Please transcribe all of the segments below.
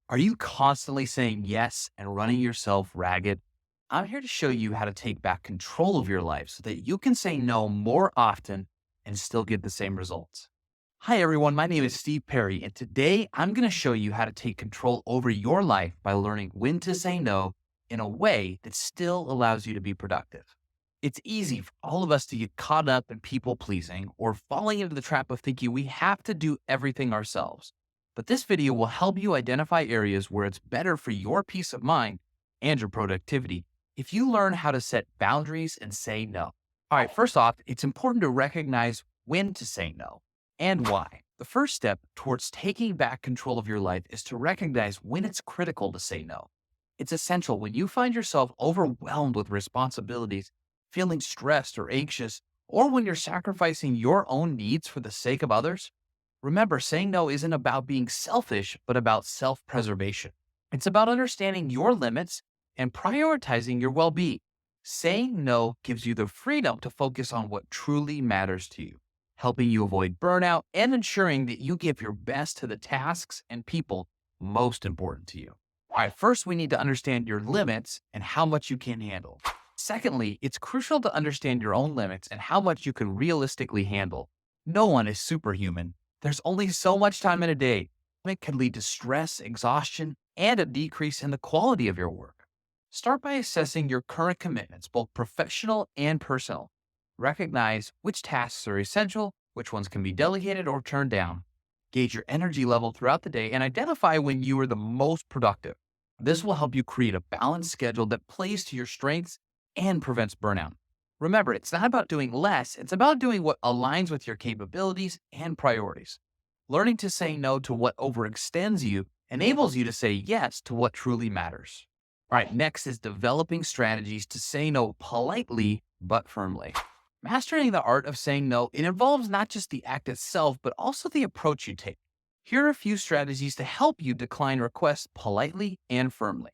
Are you constantly saying yes and running yourself ragged? I'm here to show you how to take back control of your life so that you can say no more often and still get the same results. Hi, everyone. My name is Steve Perry, and today I'm going to show you how to take control over your life by learning when to say no in a way that still allows you to be productive. It's easy for all of us to get caught up in people pleasing or falling into the trap of thinking we have to do everything ourselves. But this video will help you identify areas where it's better for your peace of mind and your productivity if you learn how to set boundaries and say no. All right, first off, it's important to recognize when to say no and why. The first step towards taking back control of your life is to recognize when it's critical to say no. It's essential when you find yourself overwhelmed with responsibilities, feeling stressed or anxious, or when you're sacrificing your own needs for the sake of others. Remember, saying no isn't about being selfish, but about self preservation. It's about understanding your limits and prioritizing your well being. Saying no gives you the freedom to focus on what truly matters to you, helping you avoid burnout and ensuring that you give your best to the tasks and people most important to you. All right, first, we need to understand your limits and how much you can handle. Secondly, it's crucial to understand your own limits and how much you can realistically handle. No one is superhuman. There's only so much time in a day. It can lead to stress, exhaustion, and a decrease in the quality of your work. Start by assessing your current commitments, both professional and personal. Recognize which tasks are essential, which ones can be delegated or turned down. Gauge your energy level throughout the day and identify when you are the most productive. This will help you create a balanced schedule that plays to your strengths and prevents burnout. Remember, it's not about doing less, it's about doing what aligns with your capabilities and priorities. Learning to say no to what overextends you enables you to say yes to what truly matters. All right, next is developing strategies to say no politely but firmly. Mastering the art of saying no, it involves not just the act itself, but also the approach you take. Here are a few strategies to help you decline requests politely and firmly.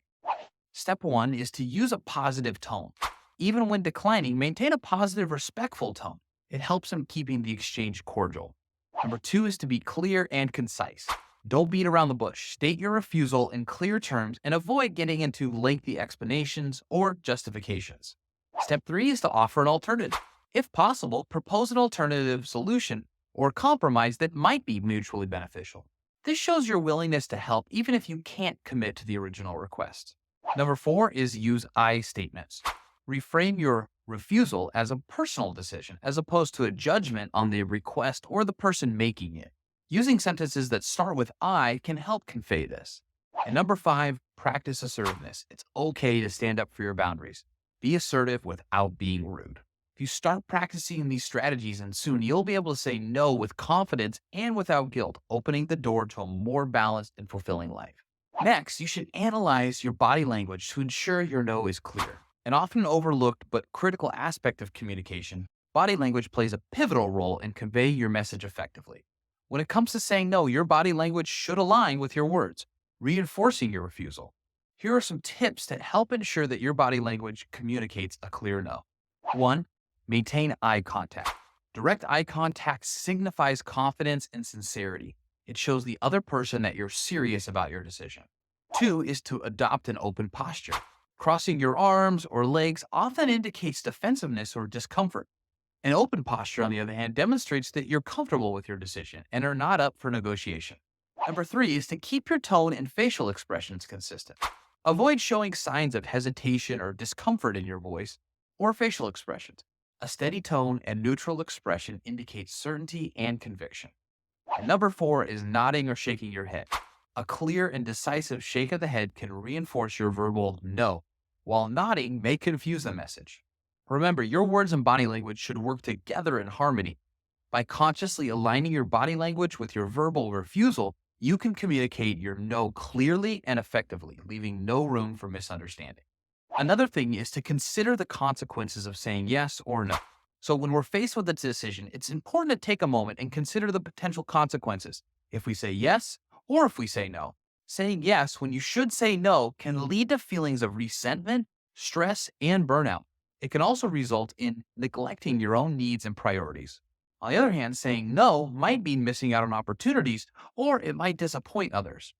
Step one is to use a positive tone. Even when declining, maintain a positive, respectful tone. It helps in keeping the exchange cordial. Number two is to be clear and concise. Don't beat around the bush. State your refusal in clear terms and avoid getting into lengthy explanations or justifications. Step three is to offer an alternative. If possible, propose an alternative solution or compromise that might be mutually beneficial. This shows your willingness to help even if you can't commit to the original request. Number four is use I statements. Reframe your refusal as a personal decision as opposed to a judgment on the request or the person making it. Using sentences that start with I can help convey this. And number five, practice assertiveness. It's okay to stand up for your boundaries. Be assertive without being rude. If you start practicing these strategies, and soon you'll be able to say no with confidence and without guilt, opening the door to a more balanced and fulfilling life. Next, you should analyze your body language to ensure your no is clear. An often overlooked but critical aspect of communication, body language plays a pivotal role in conveying your message effectively. When it comes to saying no, your body language should align with your words, reinforcing your refusal. Here are some tips that help ensure that your body language communicates a clear no. One, maintain eye contact. Direct eye contact signifies confidence and sincerity. It shows the other person that you're serious about your decision. Two is to adopt an open posture. Crossing your arms or legs often indicates defensiveness or discomfort. An open posture, on the other hand, demonstrates that you're comfortable with your decision and are not up for negotiation. Number three is to keep your tone and facial expressions consistent. Avoid showing signs of hesitation or discomfort in your voice or facial expressions. A steady tone and neutral expression indicates certainty and conviction. And number four is nodding or shaking your head. A clear and decisive shake of the head can reinforce your verbal no, while nodding may confuse the message. Remember, your words and body language should work together in harmony. By consciously aligning your body language with your verbal refusal, you can communicate your no clearly and effectively, leaving no room for misunderstanding. Another thing is to consider the consequences of saying yes or no. So when we're faced with a decision, it's important to take a moment and consider the potential consequences if we say yes or if we say no. Saying yes when you should say no can lead to feelings of resentment, stress, and burnout. It can also result in neglecting your own needs and priorities. On the other hand, saying no might mean missing out on opportunities or it might disappoint others.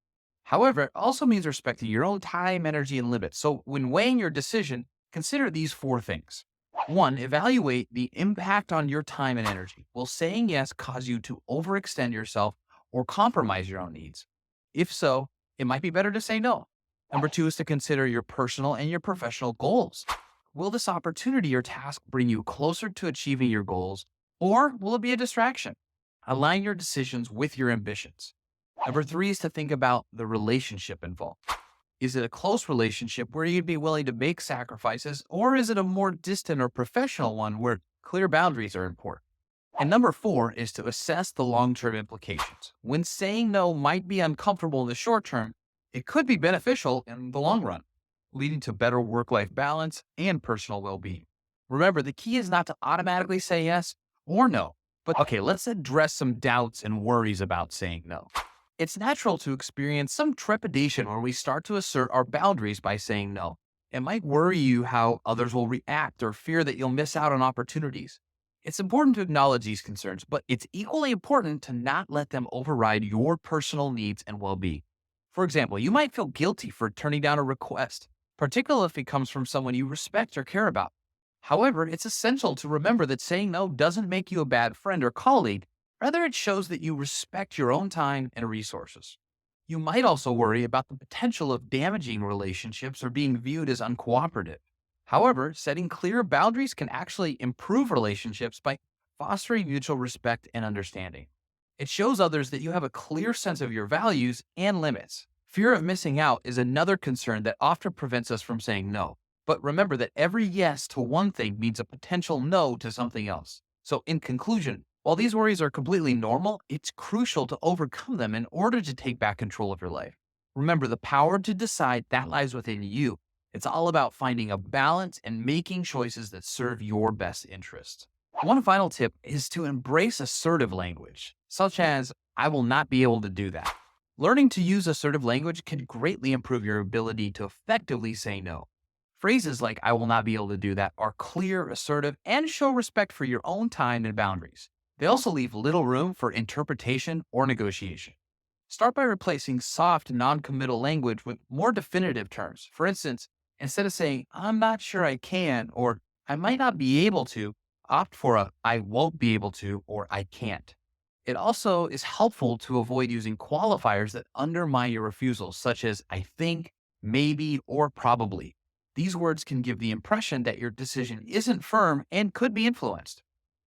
However, it also means respecting your own time, energy, and limits. So when weighing your decision, consider these four things. One, evaluate the impact on your time and energy. Will saying yes cause you to overextend yourself or compromise your own needs? If so, it might be better to say no. Number two is to consider your personal and your professional goals. Will this opportunity or task bring you closer to achieving your goals, or will it be a distraction? Align your decisions with your ambitions. Number three is to think about the relationship involved. Is it a close relationship where you'd be willing to make sacrifices, or is it a more distant or professional one where clear boundaries are important? And number four is to assess the long-term implications. When saying no might be uncomfortable in the short term, it could be beneficial in the long run, leading to better work-life balance and personal well-being. Remember, the key is not to automatically say yes or no. But okay, let's address some doubts and worries about saying no. It's natural to experience some trepidation when we start to assert our boundaries by saying no. It might worry you how others will react or fear that you'll miss out on opportunities. It's important to acknowledge these concerns, but it's equally important to not let them override your personal needs and well-being. For example, you might feel guilty for turning down a request, particularly if it comes from someone you respect or care about. However, it's essential to remember that saying no doesn't make you a bad friend or colleague. Rather, it shows that you respect your own time and resources. You might also worry about the potential of damaging relationships or being viewed as uncooperative. However, setting clear boundaries can actually improve relationships by fostering mutual respect and understanding. It shows others that you have a clear sense of your values and limits. Fear of missing out is another concern that often prevents us from saying no. But remember that every yes to one thing means a potential no to something else. So, in conclusion, while these worries are completely normal, it's crucial to overcome them in order to take back control of your life. Remember, the power to decide that lies within you. It's all about finding a balance and making choices that serve your best interests. One final tip is to embrace assertive language, such as, I will not be able to do that. Learning to use assertive language can greatly improve your ability to effectively say no. Phrases like, I will not be able to do that, are clear, assertive, and show respect for your own time and boundaries. They also leave little room for interpretation or negotiation. Start by replacing soft, non-committal language with more definitive terms. For instance, instead of saying, I'm not sure I can, or I might not be able to, opt for a I won't be able to, or I can't. It also is helpful to avoid using qualifiers that undermine your refusal, such as I think, maybe, or probably. These words can give the impression that your decision isn't firm and could be influenced.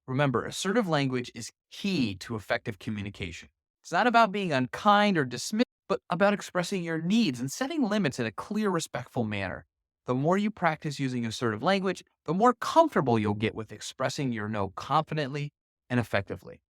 Remember, assertive language is key to effective communication. It's not about being unkind or dismissive, but about expressing your needs and setting limits in a clear, respectful manner. The more you practice using assertive language, the more comfortable you'll get with expressing your no confidently and effectively.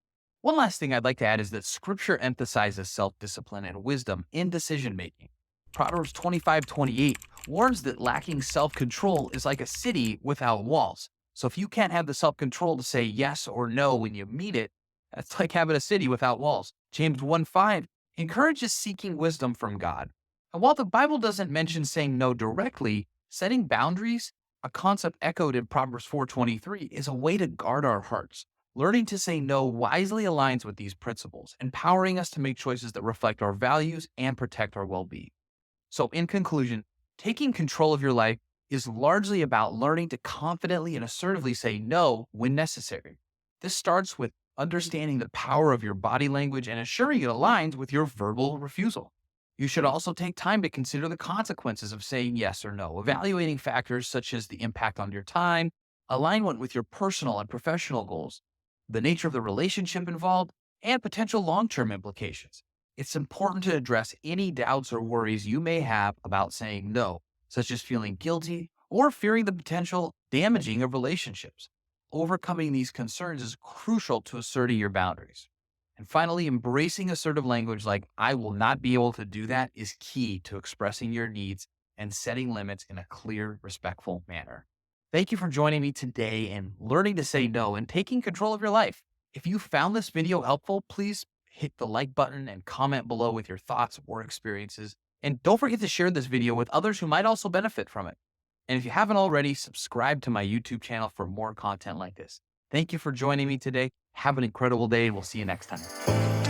One last thing I'd like to add is that scripture emphasizes self-discipline and wisdom in decision-making. Proverbs 25:28 warns that lacking self-control is like a city without walls. So if you can't have the self-control to say yes or no when you mean it, that's like having a city without walls. James 1:5 encourages seeking wisdom from God. And while the Bible doesn't mention saying no directly, setting boundaries, a concept echoed in Proverbs 4:23, is a way to guard our hearts. Learning to say no wisely aligns with these principles, empowering us to make choices that reflect our values and protect our well-being. So in conclusion, taking control of your life is largely about learning to confidently and assertively say no when necessary. This starts with understanding the power of your body language and ensuring it aligns with your verbal refusal. You should also take time to consider the consequences of saying yes or no, evaluating factors such as the impact on your time, alignment with your personal and professional goals, the nature of the relationship involved, and potential long-term implications. It's important to address any doubts or worries you may have about saying no, such as feeling guilty or fearing the potential damaging of relationships. Overcoming these concerns is crucial to asserting your boundaries. And finally, embracing assertive language like I will not be able to do that is key to expressing your needs and setting limits in a clear, respectful manner. Thank you for joining me today and learning to say no and taking control of your life. If you found this video helpful, please hit the like button and comment below with your thoughts or experiences. And don't forget to share this video with others who might also benefit from it. And if you haven't already, subscribe to my YouTube channel for more content like this. Thank you for joining me today. Have an incredible day, and we'll see you next time.